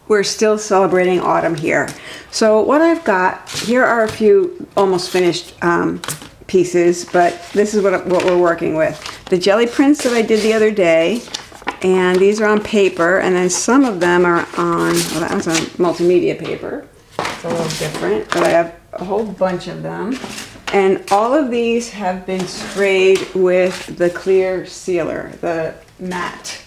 we're still celebrating autumn here. So what I've got, here are a few almost finished pieces, but this is what we're working with. The Gelli Prints that I did the other day, and these are on paper, and then some of them are on, well, that was on multimedia paper. It's a little different, but I have a whole bunch of them. And all of these have been sprayed with the clear sealer, the matte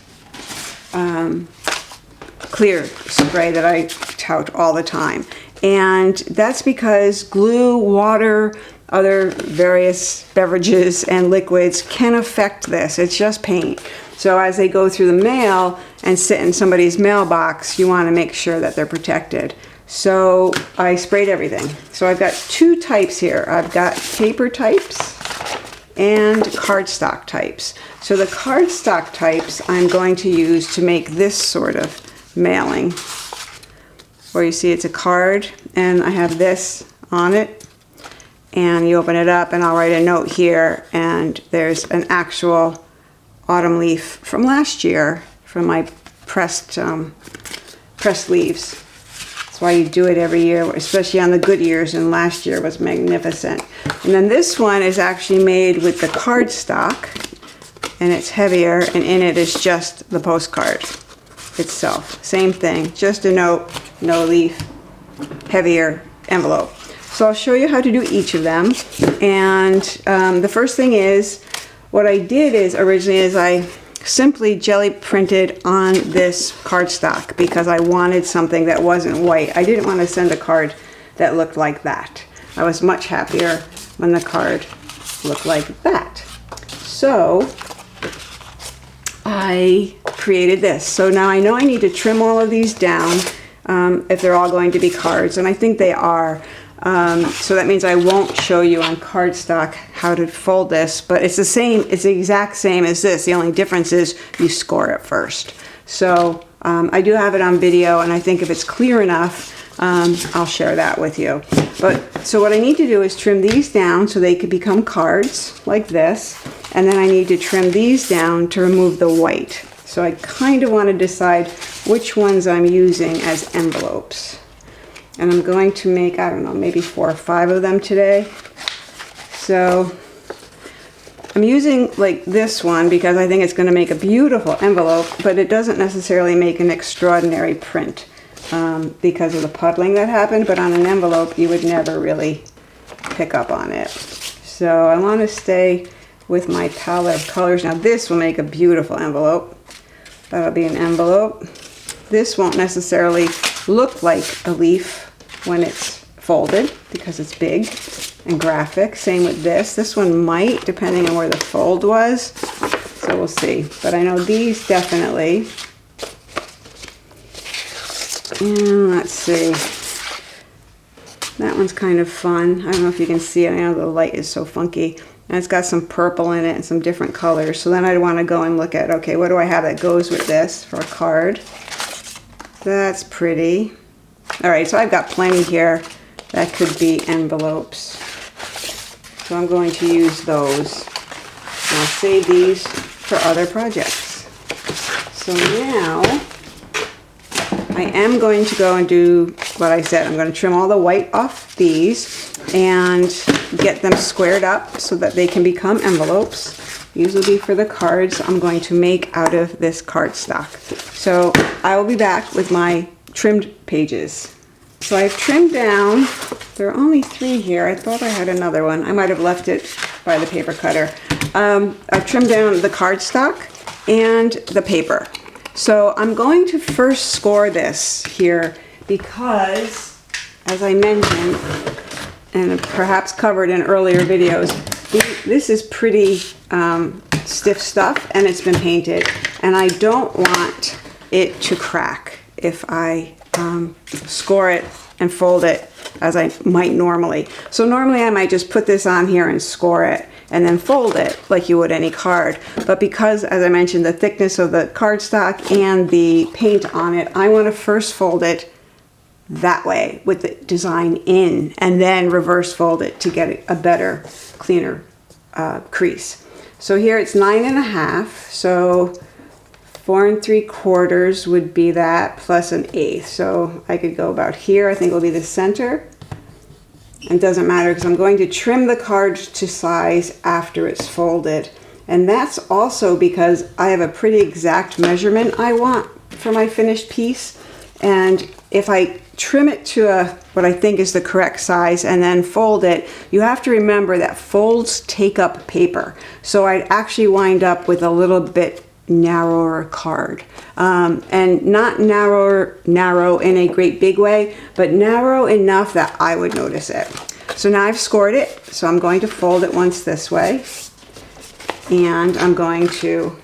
clear spray that I tout all the time. And that's because glue, water, other various beverages and liquids can affect this. It's just paint. So as they go through the mail and sit in somebody's mailbox, you want to make sure that they're protected. So I sprayed everything. So I've got two types here. I've got paper types and cardstock types. So the cardstock types I'm going to use to make this sort of mailing, where you see it's a card and I have this on it, and you open it up and I'll write a note here, and there's an actual autumn leaf from last year from my pressed leaves. That's why you do it every year, especially on the good years, and last year was magnificent. And then this one is actually made with the cardstock, and it's heavier, and in it is just the postcard itself. Same thing, just a note, no leaf, heavier envelope. So I'll show you how to do each of them. And the first thing is, what I did is originally is I simply Gelli printed on this cardstock because I wanted something that wasn't white. I didn't want to send a card that looked like that. I was much happier when the card looked like that. So I created this. So now I know I need to trim all of these down if they're all going to be cards, and I think they are. So that means I won't show you on cardstock how to fold this, but it's the same, it's the exact same as this. The only difference is you score it first. So I do have it on video, and I think if it's clear enough, I'll share that with you. But so what I need to do is trim these down so they could become cards like this, and then I need to trim these down to remove the white. So I kind of want to decide which ones I'm using as envelopes. And I'm going to make, I don't know, maybe 4 or 5 of them today. So I'm using like this one because I think it's going to make a beautiful envelope, but it doesn't necessarily make an extraordinary print because of the puddling that happened. But on an envelope, you would never really pick up on it. So I want to stay with my palette of colors. Now this will make a beautiful envelope. That'll be an envelope. This won't necessarily look like a leaf when it's folded because it's big and graphic. Same with this. This one might, depending on where the fold was. So we'll see. But I know these definitely. And let's see. That one's kind of fun. I don't know if you can see it. I know the light is so funky. And it's got some purple in it and some different colors. So then I'd want to go and look at, okay, what do I have that goes with this for a card? That's pretty. All right, so I've got plenty here that could be envelopes. So I'm going to use those. And I'll save these for other projects. So now I am going to go and do what I said. I'm going to trim all the white off these and get them squared up so that they can become envelopes. These will be for the cards I'm going to make out of this cardstock. So I will be back with my trimmed pages. So I've trimmed down, there are only 3 here. I thought I had another one. I might have left it by the paper cutter. I've trimmed down the cardstock and the paper. So I'm going to first score this here because, as I mentioned, and perhaps covered in earlier videos, this is pretty stiff stuff and it's been painted, and I don't want it to crack if I score it and fold it as I might normally. So normally I might just put this on here and score it and then fold it like you would any card. But because, as I mentioned, the thickness of the cardstock and the paint on it, I want to first fold it that way with the design in, and then reverse fold it to get a better, cleaner crease. So here it's 9.5, so 4 3/4 would be that plus 1/8. So I could go about here. I think will be the center. It doesn't matter because I'm going to trim the card to size after it's folded. And that's also because I have a pretty exact measurement I want for my finished piece. And if I trim it to what I think is the correct size and then fold it, you have to remember that folds take up paper. So I'd actually wind up with a little bit narrower card. And not narrow in a great big way, but narrow enough that I would notice it. So now I've scored it, so I'm going to fold it once this way. And I'm going to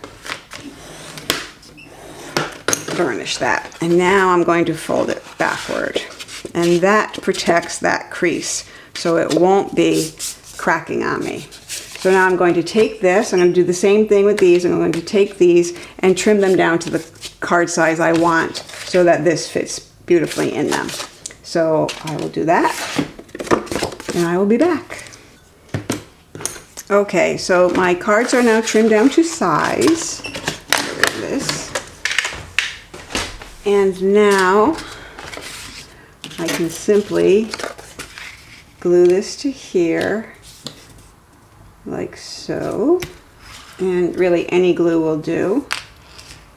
burnish that. And now I'm going to fold it backward. And that protects that crease, so it won't be cracking on me. So now I'm going to take this, I'm going to do the same thing with these, and I'm going to take these and trim them down to the card size I want so that this fits beautifully in them. So I will do that, and I will be back. Okay, so my cards are now trimmed down to size. Get rid of this. And now I can simply glue this to here, like so. And really any glue will do.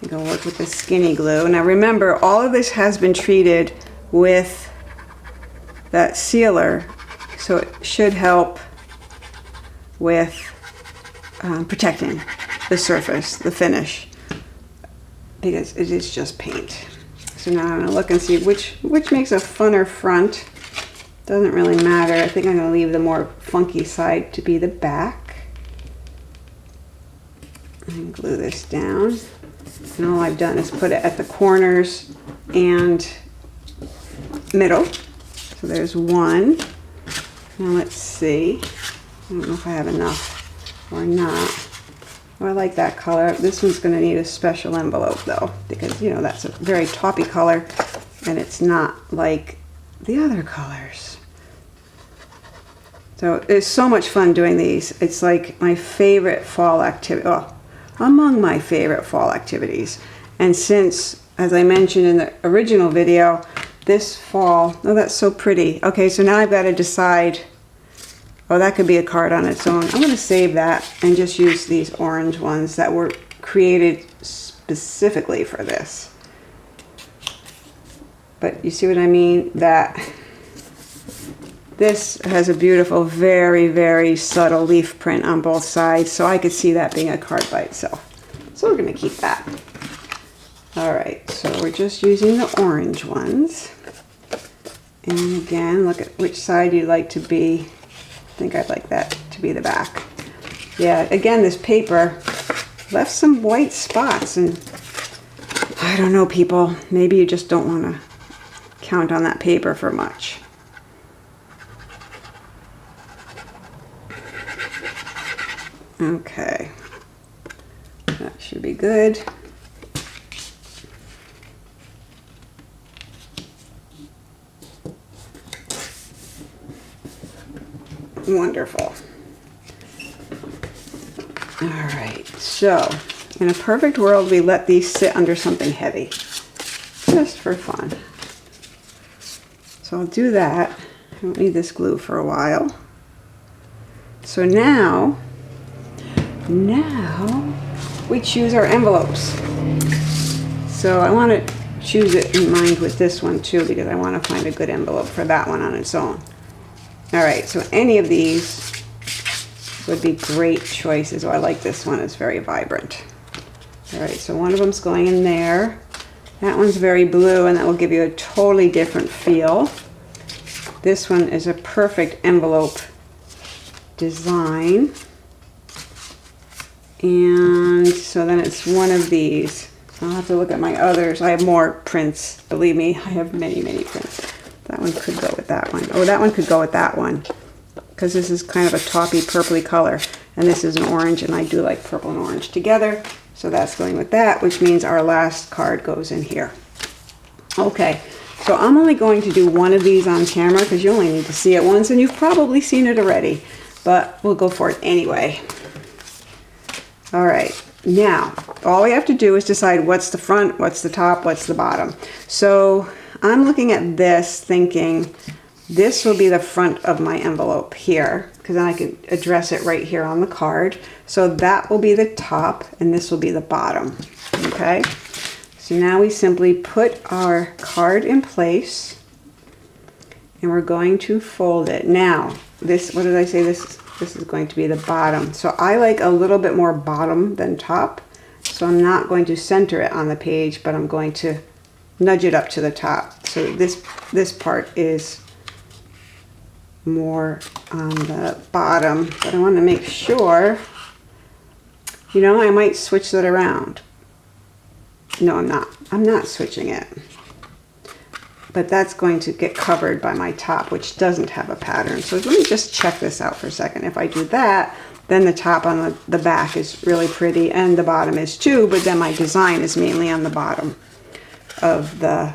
I'm going to work with the skinny glue. Now remember, all of this has been treated with that sealer, so it should help with protecting the surface, the finish, because it is just paint. So now I'm going to look and see which makes a funner front. Doesn't really matter. I think I'm going to leave the more funky side to be the back. And glue this down. And all I've done is put it at the corners and middle. So there's one. Now let's see. I don't know if I have enough or not. Oh, I like that color. This one's going to need a special envelope though, because you know that's a very taupy color and it's not like the other colors. So it's so much fun doing these. It's like my favorite fall activity, well, among my favorite fall activities. And since, as I mentioned in the original video, this fall, oh that's so pretty. Okay, so now I've got to decide. Oh, that could be a card on its own. I'm going to save that and just use these orange ones that were created specifically for this. But you see what I mean? That this has a beautiful, very, very subtle leaf print on both sides, so I could see that being a card by itself. So we're going to keep that. All right, so we're just using the orange ones. And again, look at which side you'd like to be. I think I'd like that to be the back. Yeah, again, this paper left some white spots, and I don't know, people, maybe you just don't want to count on that paper for much. Okay, that should be good. Wonderful. All right, so in a perfect world, we let these sit under something heavy, just for fun. So I'll do that. I don't need this glue for a while. So now we choose our envelopes. So I want to choose it in mind with this one too, because I want to find a good envelope for that one on its own. All right, so any of these would be great choices. Oh, I like this one, it's very vibrant. All right, so one of them's going in there. That one's very blue, and that will give you a totally different feel. This one is a perfect envelope design. And so then it's one of these. I'll have to look at my others. I have more prints, believe me, I have many, many prints. That one could go with that one. Oh, that one could go with that one, because this is kind of a taupy purpley color, and this is an orange, and I do like purple and orange together, so that's going with that, which means our last card goes in here. Okay, so I'm only going to do one of these on camera because you only need to see it once, and you've probably seen it already, but we'll go for it anyway. All right, Now, all we have to do is decide what's the front, what's the top, what's the bottom. So I'm looking at this thinking this will be the front of my envelope here, because then I could address it right here on the card. So that will be the top and this will be the bottom, okay? So now we simply put our card in place and we're going to fold it. Now, this, what did I say? This is going to be the bottom. So I like a little bit more bottom than top. So I'm not going to center it on the page, but I'm going to nudge it up to the top. So this part is more on the bottom, but I want to make sure, you know, I might switch that around. No, I'm not switching it. But that's going to get covered by my top, which doesn't have a pattern. So let me just check this out for a second. If I do that, then the top on the back is really pretty and the bottom is too, but then my design is mainly on the bottom of the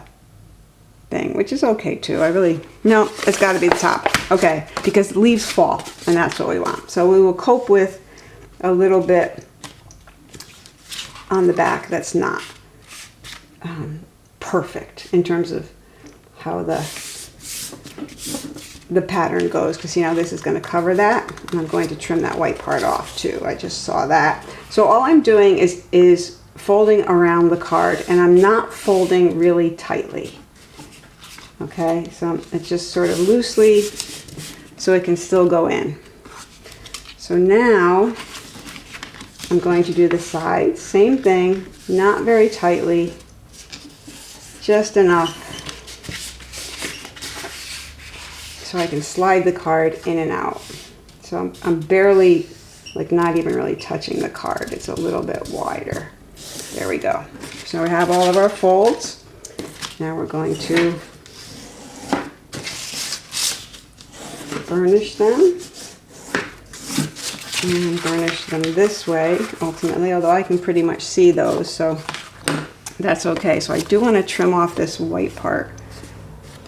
thing, which is okay too. No, it's got to be the top. Okay, because leaves fall and that's what we want. So we will cope with a little bit on the back that's not perfect in terms of how the pattern goes, because you know this is going to cover that, and I'm going to trim that white part off too. I just saw that. So all I'm doing is folding around the card, and I'm not folding really tightly. Okay, so it's just sort of loosely so it can still go in. So now I'm going to do the sides, same thing, not very tightly, just enough so I can slide the card in and out. So I'm barely, like not even really touching the card. It's a little bit wider. There we go. So we have all of our folds. Now we're going to burnish them. And burnish them this way, ultimately, although I can pretty much see those, so that's okay. So I do want to trim off this white part,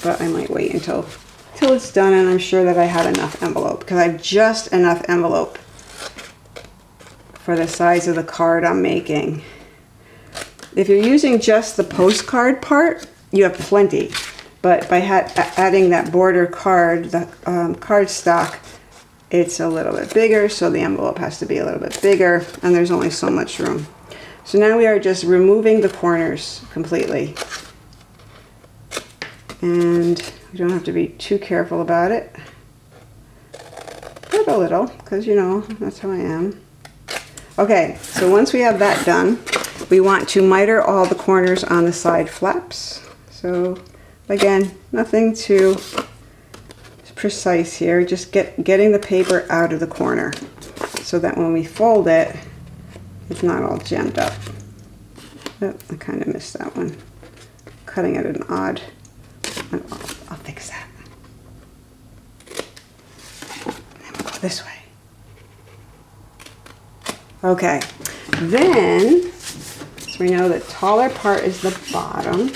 but I might wait until it's done, and I'm sure that I have enough envelope, because I have just enough envelope for the size of the card I'm making. If you're using just the postcard part, you have plenty, but by adding that border card, the cardstock, it's a little bit bigger, so the envelope has to be a little bit bigger, and there's only so much room. So now we are just removing the corners completely. And we don't have to be too careful about it. But a little, because you know, that's how I am. Okay, so once we have that done, we want to miter all the corners on the side flaps. So again, nothing too precise here, just getting the paper out of the corner so that when we fold it, it's not all jammed up. Oh, I kind of missed that one. Cutting at an odd, I'll fix that. And we'll go this way. Okay, then, so we know the taller part is the bottom,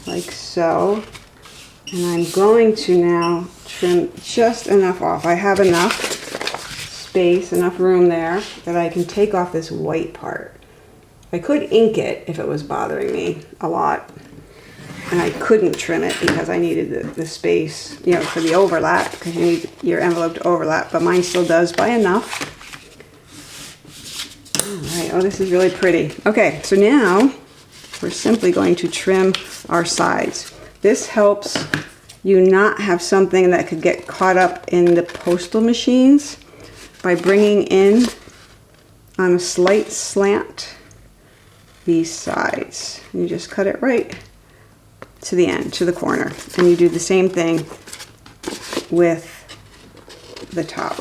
like so. And I'm going to now trim just enough off. I have enough space, enough room there that I can take off this white part. I could ink it if it was bothering me a lot. And I couldn't trim it because I needed the space, you know, for the overlap, because you need your envelope to overlap, but mine still does by enough. All right, oh, this is really pretty. Okay, so now we're simply going to trim our sides. This helps you not have something that could get caught up in the postal machines by bringing in on a slight slant these sides. You just cut it right to the end, to the corner. And you do the same thing with the top.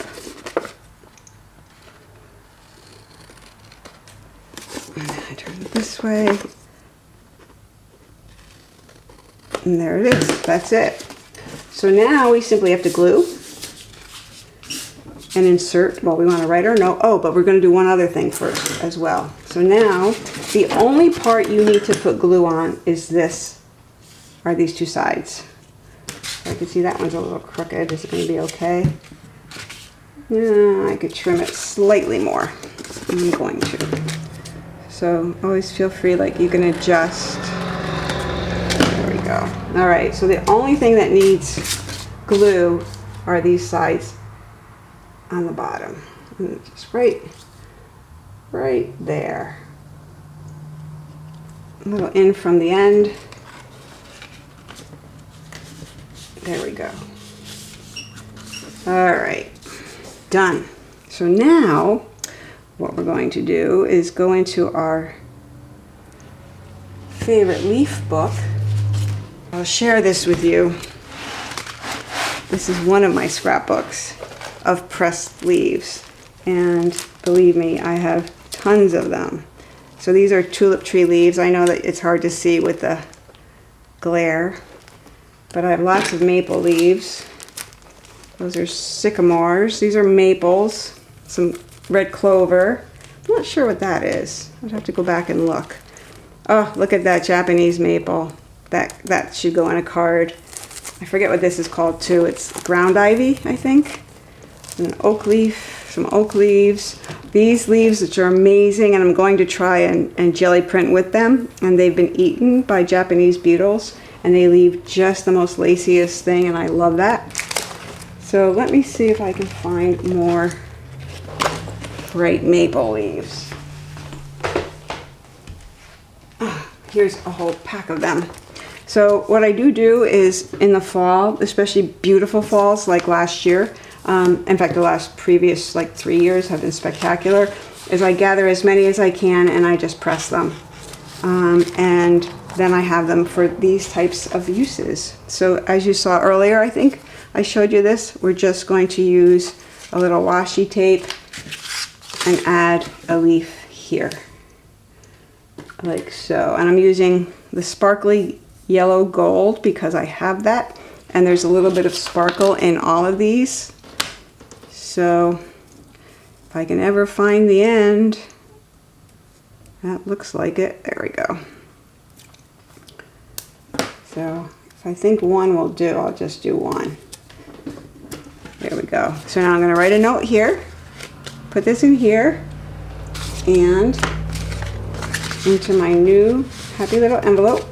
And then I turn it this way. And there it is. That's it. So now we simply have to glue and insert. Well, we want to write our note. Oh, but we're going to do one other thing first as well. So now the only part you need to put glue on is this, are these two sides. So I can see that one's a little crooked. Is it going to be okay? Yeah, I could trim it slightly more. I'm going to. So always feel free, like you can adjust. There we go. All right, so the only thing that needs glue are these sides on the bottom. And just right there. A little in from the end. There we go. All right, done. So now what we're going to do is go into our favorite leaf book. I'll share this with you. This is one of my scrapbooks of pressed leaves, and believe me, I have tons of them. So these are tulip tree leaves. I know that it's hard to see with the glare, but I have lots of maple leaves. Those are sycamores. These are maples. Some red clover. I'm not sure what that is. I'd have to go back and look. Oh, look at that Japanese maple. That should go in a card. I forget what this is called too. It's ground ivy, I think. An oak leaf, some oak leaves. These leaves, which are amazing, and I'm going to try and Gelli print with them. And they've been eaten by Japanese beetles, and they leave just the most laciest thing, and I love that. So let me see if I can find more bright maple leaves. Here's a whole pack of them. So what I do is in the fall, especially beautiful falls like last year, in fact the previous like 3 years have been spectacular, is I gather as many as I can and I just press them. And then I have them for these types of uses. So as you saw earlier, I think I showed you this, we're just going to use a little washi tape and add a leaf here. Like so. And I'm using the sparkly yellow gold because I have that, and there's a little bit of sparkle in all of these. So if I can ever find the end, that looks like it. There we go. So if I think one will do, I'll just do one. There we go. So now I'm going to write a note here, put this in here, and into my new happy little envelope.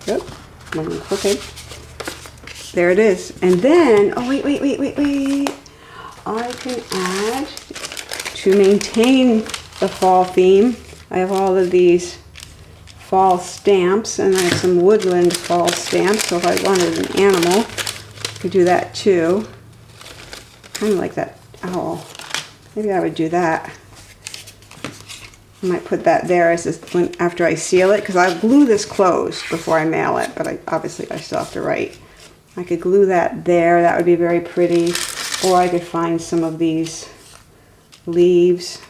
Yep. Okay. There it is. And then, oh wait. I can add, to maintain the fall theme, I have all of these fall stamps, and I have some woodland fall stamps, so if I wanted an animal, I could do that too. Kind of like that owl. Maybe I would do that. I might put that there as after I seal it, because I'll glue this closed before I mail it, but obviously I still have to write. I could glue that there, that would be very pretty, or I could find some of these leaves.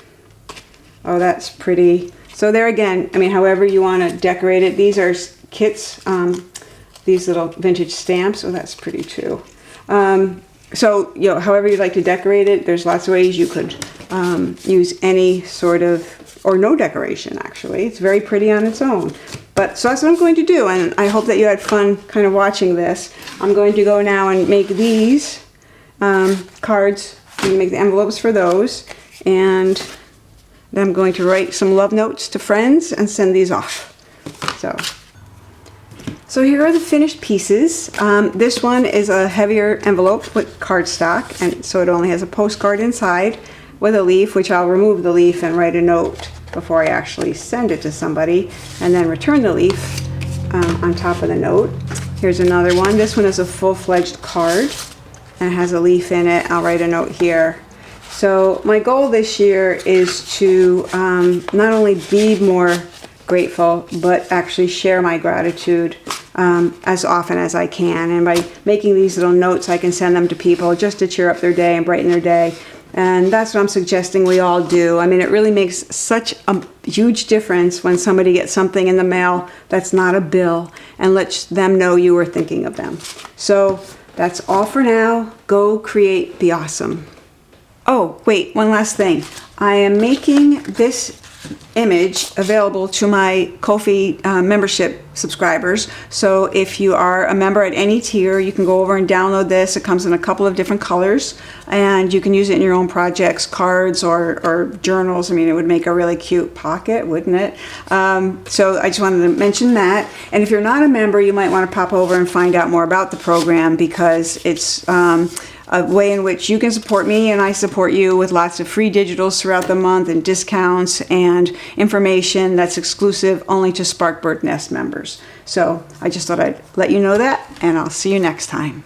Oh, that's pretty. So there again, I mean, however you want to decorate it. These are kits, these little vintage stamps. Oh, that's pretty too. So, you know, however you'd like to decorate it, there's lots of ways you could use any sort of, or no decoration actually. It's very pretty on its own. But so that's what I'm going to do, and I hope that you had fun kind of watching this. I'm going to go now and make these cards. I'm going to make the envelopes for those, and then I'm going to write some love notes to friends and send these off. So here are the finished pieces. This one is a heavier envelope with cardstock, and so it only has a postcard inside with a leaf, which I'll remove the leaf and write a note before I actually send it to somebody, and then return the leaf on top of the note. Here's another one. This one is a full-fledged card and it has a leaf in it. I'll write a note here. So my goal this year is to not only be more grateful, but actually share my gratitude as often as I can. And by making these little notes, I can send them to people just to cheer up their day and brighten their day. And that's what I'm suggesting we all do. I mean, it really makes such a huge difference when somebody gets something in the mail that's not a bill and lets them know you were thinking of them. So that's all for now. Go create, be awesome. Oh, wait, one last thing. I am making this image available to my Ko-fi membership subscribers. So if you are a member at any tier, you can go over and download this. It comes in a couple of different colors, and you can use it in your own projects, cards, or journals. I mean, it would make a really cute pocket, wouldn't it? So I just wanted to mention that. And if you're not a member, you might want to pop over and find out more about the program, because it's a way in which you can support me and I support you with lots of free digitals throughout the month, and discounts and information that's exclusive only to SparkBird Nest members. So I just thought I'd let you know that, and I'll see you next time.